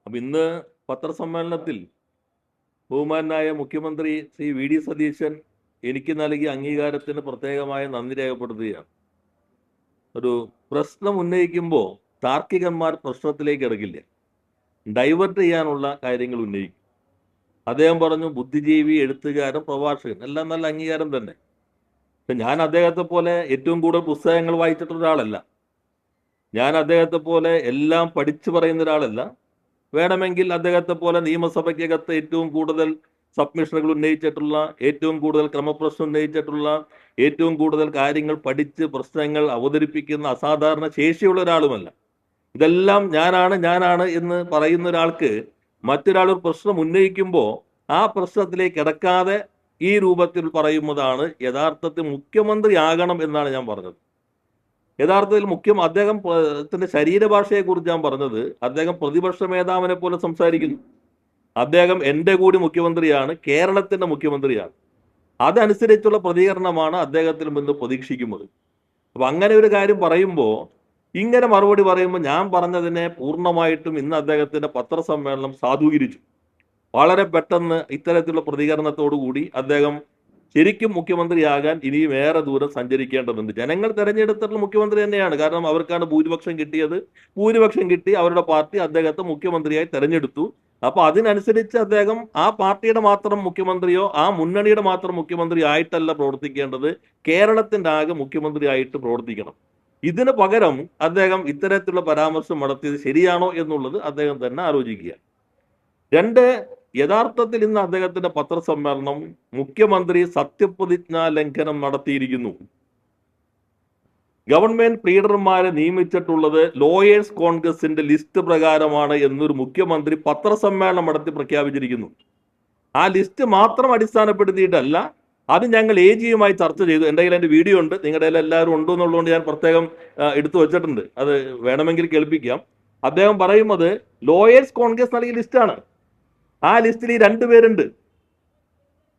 അപ്പം ഇന്ന് പത്രസമ്മേളനത്തിൽ ബഹുമാനായ മുഖ്യമന്ത്രി ശ്രീ വി ഡി സതീശൻ എനിക്ക് നൽകിയ അംഗീകാരത്തിന് പ്രത്യേകമായ നന്ദി രേഖപ്പെടുത്തുകയാണ്. ഒരു പ്രശ്നം ഉന്നയിക്കുമ്പോൾ താർക്കികന്മാർ പ്രശ്നത്തിലേക്ക് ഇറങ്ങില്ല, ഡൈവേർട്ട് ചെയ്യാനുള്ള കാര്യങ്ങൾ ഉന്നയിക്കും. അദ്ദേഹം പറഞ്ഞു ബുദ്ധിജീവി, എഴുത്തുകാരൻ, പ്രഭാഷകൻ, എല്ലാം നല്ല അംഗീകാരം തന്നെ. പക്ഷെ ഞാൻ അദ്ദേഹത്തെ പോലെ ഏറ്റവും കൂടുതൽ പുസ്തകങ്ങൾ വായിച്ചിട്ടുള്ള ഒരാളല്ല. ഞാൻ അദ്ദേഹത്തെ പോലെ എല്ലാം പഠിച്ചു പറയുന്ന ഒരാളല്ല. വേണമെങ്കിൽ അദ്ദേഹത്തെ പോലെ നിയമസഭയ്ക്കകത്ത് ഏറ്റവും കൂടുതൽ സബ്മിഷനുകൾ ഉന്നയിച്ചിട്ടുള്ള, ഏറ്റവും കൂടുതൽ ക്രമപ്രശ്നം ഉന്നയിച്ചിട്ടുള്ള, ഏറ്റവും കൂടുതൽ കാര്യങ്ങൾ പഠിച്ച് പ്രശ്നങ്ങൾ അവതരിപ്പിക്കുന്ന അസാധാരണ ശേഷിയുള്ള ഒരാളുമല്ല. ഇതെല്ലാം ഞാനാണ് എന്ന് പറയുന്ന ഒരാൾക്ക് മറ്റൊരാൾ ഒരു പ്രശ്നം ഉന്നയിക്കുമ്പോൾ ആ പ്രശ്നത്തിലേക്ക് കിടക്കാതെ ഈ രൂപത്തിൽ പറയുന്നതാണ് യഥാർത്ഥത്തിൽ മുഖ്യമന്ത്രിയാകണം എന്നാണ് ഞാൻ പറഞ്ഞത്. യഥാർത്ഥത്തിൽ അദ്ദേഹത്തിന്റെ ശരീരഭാഷയെക്കുറിച്ച് ഞാൻ പറഞ്ഞത്, അദ്ദേഹം പ്രതിപക്ഷ മേധാവിനെ പോലെ സംസാരിക്കുന്നു. അദ്ദേഹം എൻ്റെ കൂടി മുഖ്യമന്ത്രിയാണ്, കേരളത്തിന്റെ മുഖ്യമന്ത്രിയാണ്. അതനുസരിച്ചുള്ള പ്രതികരണമാണ് അദ്ദേഹത്തിൽ നിന്ന് പ്രതീക്ഷിക്കുന്നത്. അപ്പൊ അങ്ങനെ ഒരു കാര്യം പറയുമ്പോൾ, ഇങ്ങനെ മറുപടി പറയുമ്പോൾ ഞാൻ പറഞ്ഞതിനെ പൂർണ്ണമായിട്ടും ഇന്ന് അദ്ദേഹത്തിന്റെ പത്രസമ്മേളനം സാധൂകരിച്ചു. വളരെ പെട്ടെന്ന് ഇത്തരത്തിലുള്ള പ്രതികരണത്തോടു കൂടി അദ്ദേഹം ശരിക്കും മുഖ്യമന്ത്രിയാകാൻ ഇനിയും ഏറെ ദൂരം സഞ്ചരിക്കേണ്ടതുണ്ട്. ജനങ്ങൾ തെരഞ്ഞെടുത്തിട്ടുള്ള മുഖ്യമന്ത്രി തന്നെയാണ്. കാരണം അവർക്കാണ് ഭൂരിപക്ഷം കിട്ടിയത്. ഭൂരിപക്ഷം കിട്ടി, അവരുടെ പാർട്ടി അദ്ദേഹത്തെ മുഖ്യമന്ത്രിയായി തെരഞ്ഞെടുത്തു. അപ്പൊ അതിനനുസരിച്ച് അദ്ദേഹം ആ പാർട്ടിയുടെ മാത്രം മുഖ്യമന്ത്രിയോ ആ മുന്നണിയുടെ മാത്രം മുഖ്യമന്ത്രി ആയിട്ടല്ല പ്രവർത്തിക്കേണ്ടത്, കേരളത്തിന്റെ ആകെ മുഖ്യമന്ത്രി ആയിട്ട് പ്രവർത്തിക്കണം. ഇതിന് പകരം അദ്ദേഹം ഇത്തരത്തിലുള്ള പരാമർശം നടത്തിയത് ശരിയാണോ എന്നുള്ളത് അദ്ദേഹം തന്നെ ആലോചിക്കുക. രണ്ട്, യഥാർത്ഥത്തിൽ ഇന്ന് അദ്ദേഹത്തിന്റെ പത്രസമ്മേളനം മുഖ്യമന്ത്രി സത്യപ്രതിജ്ഞാ ലംഘനം നടത്തിയിരിക്കുന്നു. ഗവൺമെന്റ് പ്ലീഡർമാരെ നിയമിച്ചിട്ടുള്ളത് ലോയേഴ്സ് കോൺഗ്രസിന്റെ ലിസ്റ്റ് പ്രകാരമാണ് എന്നൊരു മുഖ്യമന്ത്രി പത്രസമ്മേളനം നടത്തി പ്രഖ്യാപിച്ചിരിക്കുന്നു. ആ ലിസ്റ്റ് മാത്രം അടിസ്ഥാനപ്പെടുത്തിയിട്ടല്ല, അത് ഞങ്ങൾ AGയുമായി ചർച്ച ചെയ്തു. എൻ്റെ കയ്യിൽ എൻ്റെ വീഡിയോ ഉണ്ട്, നിങ്ങളുടെ കയ്യിൽ എല്ലാവരും ഉണ്ടോ എന്നുള്ളതുകൊണ്ട് ഞാൻ പ്രത്യേകം എടുത്തു വെച്ചിട്ടുണ്ട്. അത് വേണമെങ്കിൽ കേൾപ്പിക്കാം. അദ്ദേഹം പറയുന്നത് ലോയേഴ്സ് കോൺഗ്രസ് നൽകിയ ലിസ്റ്റാണ്. ആ ലിസ്റ്റിൽ ഈ 2 പേരുണ്ട്.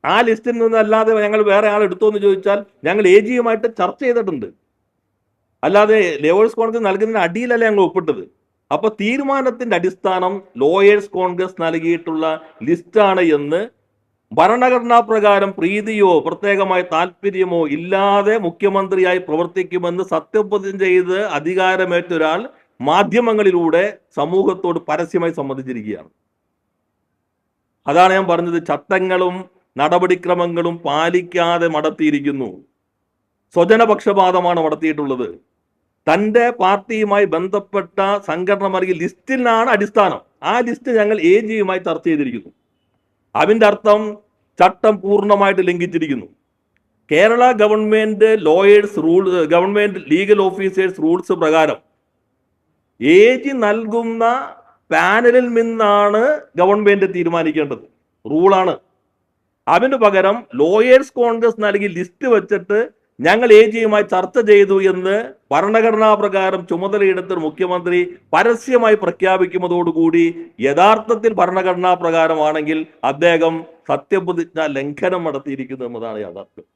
ആ ലിസ്റ്റിൽ നിന്നല്ലാതെ ഞങ്ങൾ വേറെ ആൾ എടുത്തോ എന്ന് ചോദിച്ചാൽ ഞങ്ങൾ AGയുമായിട്ട് ചർച്ച ചെയ്തിട്ടുണ്ട്. അല്ലാതെ ലോയേഴ്സ് കോൺഗ്രസ് നൽകുന്നതിന് അടിയിലല്ല ഞങ്ങൾ ഒപ്പിട്ടത്. അപ്പൊ തീരുമാനത്തിന്റെ അടിസ്ഥാനം ലോയേഴ്സ് കോൺഗ്രസ് നൽകിയിട്ടുള്ള ലിസ്റ്റാണ് എന്ന് ഭരണഘടനാ പ്രകാരം പ്രീതിയോ പ്രത്യേകമായ താല്പര്യമോ ഇല്ലാതെ മുഖ്യമന്ത്രിയായി പ്രവർത്തിക്കുമെന്ന് സത്യപ്രതിജ്ഞ ചെയ്ത് അധികാരമേറ്റ ഒരാൾ മാധ്യമങ്ങളിലൂടെ സമൂഹത്തോട് പരസ്യമായി സമ്മതിച്ചിരിക്കുകയാണ്. അതാണ് ഞാൻ പറഞ്ഞത്, ചട്ടങ്ങളും നടപടിക്രമങ്ങളും പാലിക്കാതെ നടത്തിയിരിക്കുന്നു. സ്വജനപക്ഷപാതമാണ് നടത്തിയിട്ടുള്ളത്. തൻ്റെ പാർട്ടിയുമായി ബന്ധപ്പെട്ട സംഘടന നൽകിയ ലിസ്റ്റിലാണ് അടിസ്ഥാനം. ആ ലിസ്റ്റ് ഞങ്ങൾ AGയുമായി ചർച്ച ചെയ്തിരിക്കുന്നു. അതിൻ്റെ അർത്ഥം ചട്ടം പൂർണ്ണമായിട്ട് ലംഘിച്ചിരിക്കുന്നു. Kerala government government legal officers rules പ്രകാരം AG നൽകുന്ന പാനലിൽ നിന്നാണ് ഗവൺമെന്റ് തീരുമാനിക്കേണ്ടത്, റൂളാണ്. അതിനു പകരം ലോയേഴ്സ് കോൺഗ്രസ് നൽകി ലിസ്റ്റ് വെച്ചിട്ട് ഞങ്ങൾ AGയുമായി ചർച്ച ചെയ്തു എന്ന് ഭരണഘടനാ പ്രകാരം ചുമതലയെടുത്ത മുഖ്യമന്ത്രി പരസ്യമായി പ്രഖ്യാപിക്കുന്നതോടുകൂടി യഥാർത്ഥത്തിൽ ഭരണഘടനാ പ്രകാരമാണെങ്കിൽ അദ്ദേഹം സത്യപ്രതിജ്ഞ ലംഘനം നടത്തിയിരിക്കുന്നു എന്നതാണ് യാഥാർത്ഥ്യം.